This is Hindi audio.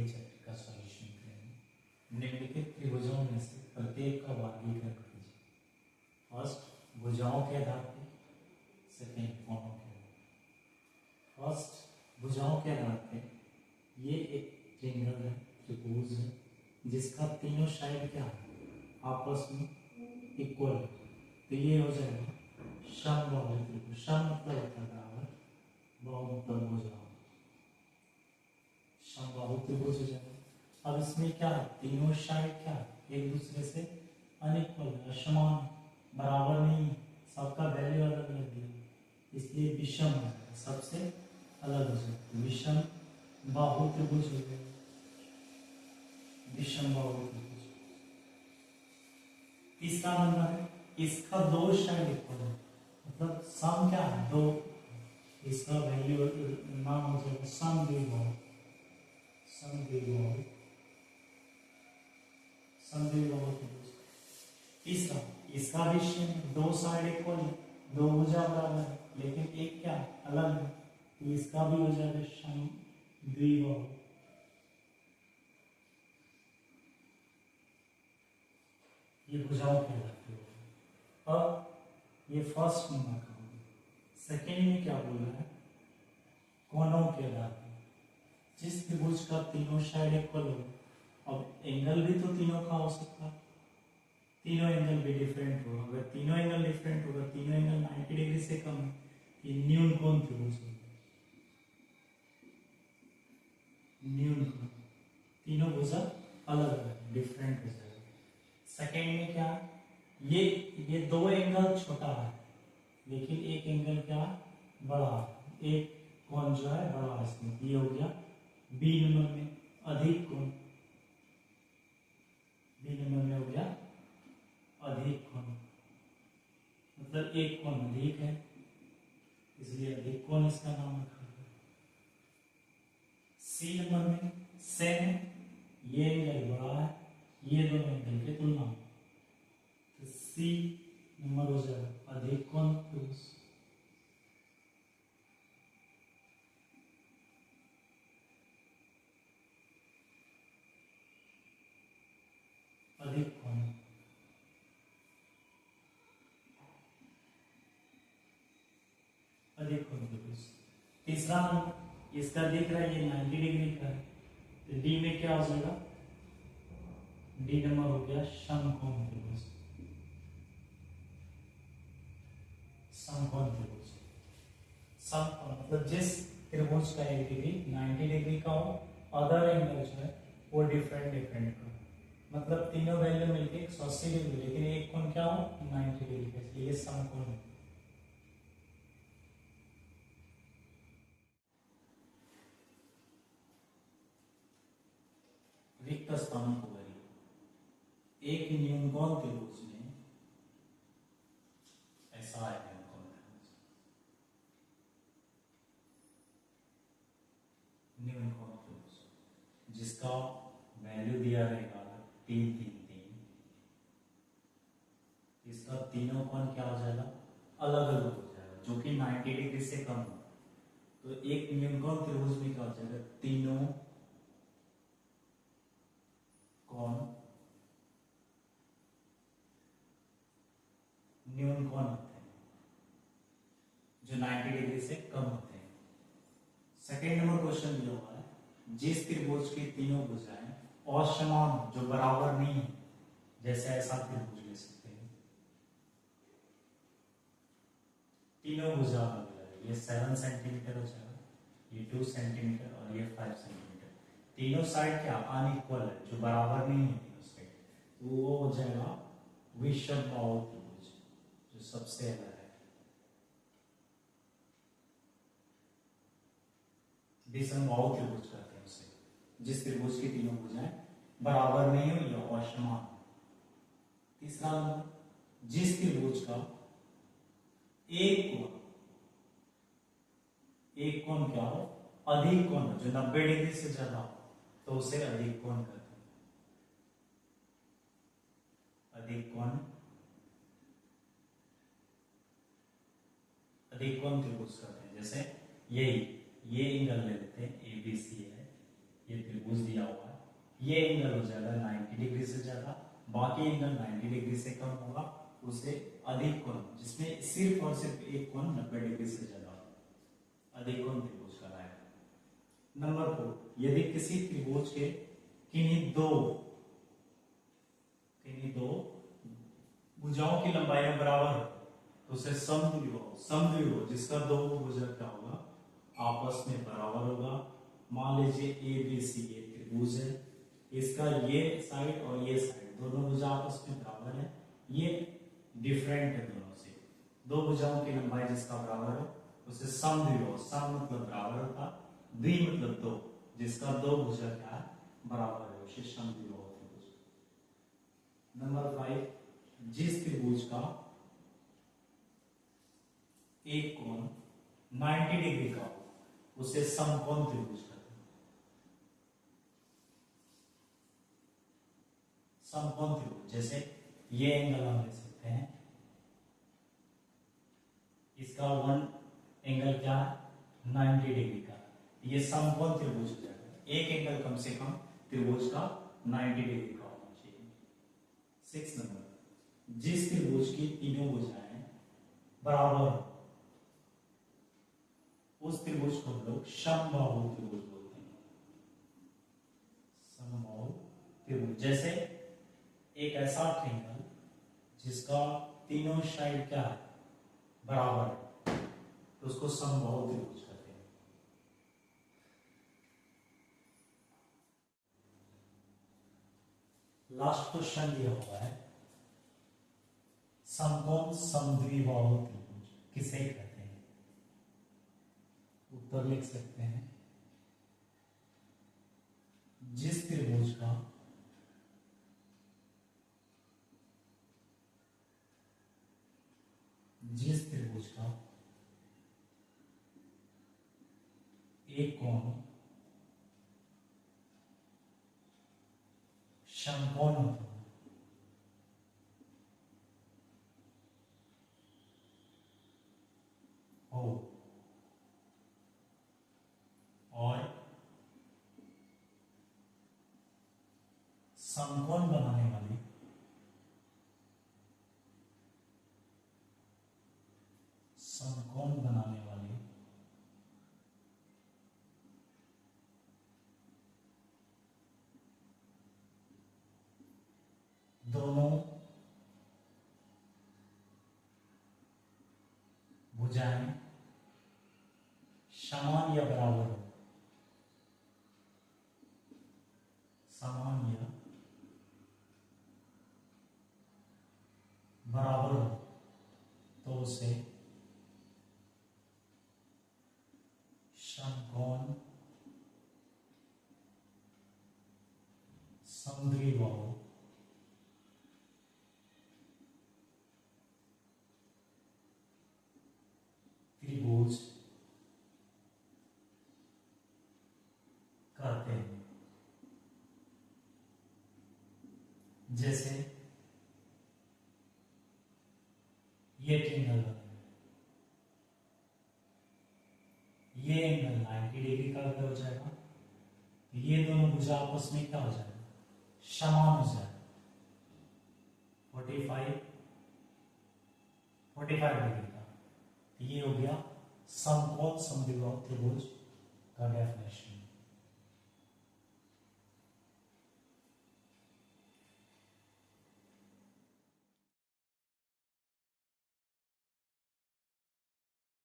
ये चैप्टर का सॉल्यूशन करेंगे। निम्नलिखित त्रिभुजों में से प्रत्येक का वर्गीकरण कीजिए। फर्स्ट भुजाओं के आधार पर, सेकेंड कोणों के आधार पर। फर्स्ट भुजाओं के आधार पर, ये एक ट्रायंगल है, त्रिभुज है, जिसका तीनों साइड क्या है, आपस में इक्वल है। तो ये हो जाएगा समबाहु त्रिभुज। सम मतलब होता है बराबर, बाहु मतलब भुजा, समबाहु त्रिभुज हो जाएगा। अब इसमें क्या है, तीनों साइड क्या है, एक दूसरे से अनइक्वल, असमान, बराबर नहीं, सबका वैल्यू अलग अलग है, इसलिए विषम हो जाएगा, सबसे अलग हो जाएगा, विषम बाहु त्रिभुज हो जाएगा, विषम बाहु त्रिभुज। तीसरा नंबर है, इसका दो साइड इक्वल है, मतलब सम क्या है, दो, इसका वैल्यू नाम हो जाएगा सम द्विबाहु, सम द्विबाहु, सम द्विबाहु त्रिभुज। तीसरा, इसका भी सेम, दो साइड इक्वल है, दो भुजा बराबर है, लेकिन एक क्या अलग है, तो इसका भी हो जाएगा सम द्विबाहु। ये भुजाओं के लगते हो। अब ये फर्स्ट नंबर का हो गया। सेकेंड में क्या बोल रहा है, कोणों के आधार पर, जिस त्रिभुज का तीनों साइड इक्वल हो, अब एंगल भी तो तीनों का हो सकता है, तीनों एंगल भी डिफरेंट होगा। अगर तीनों एंगल डिफरेंट होगा, तीनों एंगल 90 डिग्री से कम है, ये न्यून कोण त्रिभुज होगा, न्यून कोण, तीनों भुजा अलग अलग डिफरेंट हो जाएगा। सेकेंड में क्या, ये दो एंगल छोटा है, लेकिन एक एंगल क्या बड़ा है, एक कोण जो है बड़ा है इसमें, ये हो गया बी नंबर में अधिक कोण, बी नंबर में हो गया अधिक कोण, मतलब एक कोण अधिक है, इसलिए अधिक कोण इसका नाम रखा गया। सी नंबर में सेम है, ये एंगल बड़ा है, ये दोनों एंगल की तुलना में, तो सी नंबर हो जाएगा अधिक कोण त्रिभुज। अधिक कोण, अधिक कोण त्रिभुज। तीसरा नंबर, इसका दिख रहा है ये 90 डिग्री का है, तो डी में क्या हो जाएगा, डी नंबर हो गया समकोण त्रिभुज, समकोण त्रिभुज। समकोण मतलब जिस त्रिभुज का एक डिग्री 90 डिग्री का हो, अदर एंगल जो है वो डिफरेंट डिफरेंट का, मतलब तीनों वैल्यू मिलके 180 डिग्री, लेकिन एक कोण क्या हो 90 डिग्री का, इसलिए ये समकोण है। रिक्त स्थानों को भरिए। एक न्यूनकोण त्रिभुज में ऐसा है, न्यूनकोण त्रिभुज, न्यूनकोण त्रिभुज जिसका वैल्यू दिया रहेगा 3 3 3, इसका तीनों कोण क्या हो जाएगा, अलग अलग हो जाएगा, जो कि 90 डिग्री से कम हो। तो एक न्यूनकोण त्रिभुज में क्या हो जाएगा, तीनों कोण न्यून कोण होते हैं, जो 90 डिग्री से कम होते हैं। सेकेंड नंबर क्वेश्चन दिया हुआ है, जिस त्रिभुज की तीनों भुजाएं असमान, जो बराबर नहीं है, जैसे ऐसा त्रिभुज ले सकते हैं, तीनों भुजा अलग अलग, ये 7 सेंटीमीटर हो जाएगा, ये 2 सेंटीमीटर और ये 5 सेंटीमीटर, तीनों साइड क्या अनइक्वल है, जो बराबर नहीं है तीनों साइड, तो वो हो जाएगा विषम बाहु त्रिभुज, जो सबसे अलग है। विषम बाहु त्रिभुज कहते हैं उसे, जिस त्रिभुज की तीनों भुजाएं बराबर नहीं हो या असमान। तीसरा नंबर, जिस त्रिभुज का एक कोण क्या हो, अधिक कोण हो, जो 90 डिग्री से ज्यादा हो, तो उसे अधिक कोण कहते हैं, अधिक कोण, अधिक कोण त्रिभुज कहते हैं। जैसे ये एंगल ले लेते हैं, ABC है, ये त्रिभुज दिया हुआ है, ये एंगल हो जाएगा 90 डिग्री से ज्यादा, बाकी एंगल 90 डिग्री से कम होगा, उसे अधिक कोण, जिसमें सिर्फ और सिर्फ एक कोण 90 डिग्री से ज्यादा, अधिक कोण त्रिभुज कहलाएगा। नंबर 4, यदि किसी त्रिभुज के किन्हीं दो भुजाओं की लंबाई बराबर है तो उसे समद्विबाहु, जिसका दो भुजा क्या होगा, आपस में बराबर होगा। मान लीजिए ए बी सी ये त्रिभुज है, इसका ये साइड और ये साइड दोनों भुजा आपस में बराबर है, ये डिफरेंट है दोनों से। दो भुजाओं की लंबाई जिसका बराबर है उसे समद्विबाहु, सम मतलब बराबर होता, द्वि मतलब दो, जिसका दो भुजा क्या है, बराबर है, उसे समद्विबाहु त्रिभुज। नंबर 5, जिस त्रिभुज का एक कोण 90 डिग्री का हो उसे समकोण त्रिभुज कहते हैं। समकोण त्रिभुज, जैसे ये एंगल हम ले सकते हैं, इसका वन एंगल क्या है, 90 डिग्री का, ये समकोण त्रिभुज हो जाएगा। एक एंगल कम से कम त्रिभुज का 90 डिग्री का होना चाहिए। 6 नंबर, जिस त्रिभुज की तीनों भुजाएं बराबर हो उस त्रिभुज को हम लोग समबाहु त्रिभुज बोलते हैं। समबाहु त्रिभुज, जैसे एक ऐसा ट्रायंगल जिसका तीनों साइड क्या है, बराबर है, तो उसको समबाहु त्रिभुज कहते हैं। लास्ट क्वेश्चन दिया हुआ है, समकोण समद्विबाहु त्रिभुज किसे कहते हैं? उत्तर लिख सकते हैं, जिस त्रिभुज का एक कोण समकोण होता है, और समकोण बनाने वाली दोनों भुजाएं समान या बराबर हो, समान या बराबर हो तो उसे समकोण समद्विबाहु त्रिभुज कहते हैं। जैसे ये ट्रायंगल, ये एंगल 90 डिग्री का हो जाएगा, ये दोनों भुजा आपस में क्या हो जाएगा, समान हो जाएगा, 45 डिग्री का। ये हो गया समकोण समद्विबाहु त्रिभुज।